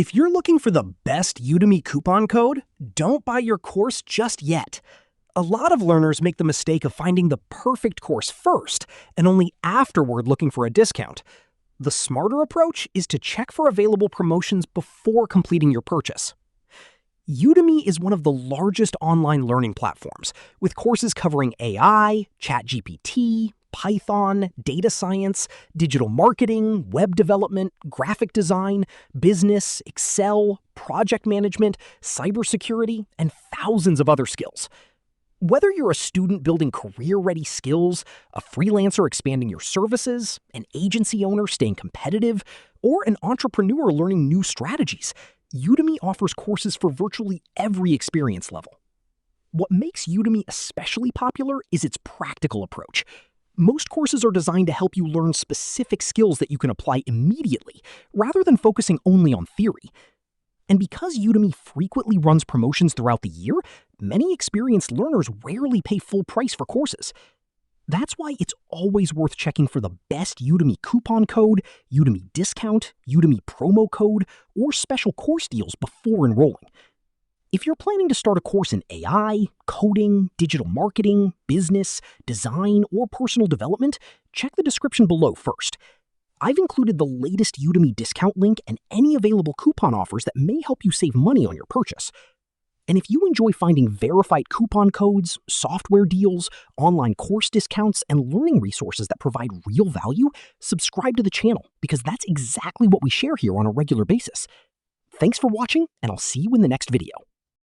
If you're looking for the best Udemy coupon code, don't buy your course just yet. A lot of learners make the mistake of finding the perfect course first and only afterward looking for a discount. The smarter approach is to check for available promotions before completing your purchase. Udemy is one of the largest online learning platforms, with courses covering AI, ChatGPT, Python, data science, digital marketing, web development, graphic design, business, Excel, project management, cybersecurity, and thousands of other skills. Whether you're a student building career-ready skills, a freelancer expanding your services, an agency owner staying competitive, or an entrepreneur learning new strategies, Udemy offers courses for virtually every experience level. What makes Udemy especially popular is its practical approach. Most courses are designed to help you learn specific skills that you can apply immediately, rather than focusing only on theory. And because Udemy frequently runs promotions throughout the year, many experienced learners rarely pay full price for courses. That's why it's always worth checking for the best Udemy coupon code, Udemy discount, Udemy promo code, or special course deals before enrolling. If you're planning to start a course in AI, coding, digital marketing, business, design, or personal development, check the description below first. I've included the latest Udemy discount link and any available coupon offers that may help you save money on your purchase. And if you enjoy finding verified coupon codes, software deals, online course discounts, and learning resources that provide real value, subscribe to the channel because that's exactly what we share here on a regular basis. Thanks for watching, and I'll see you in the next video.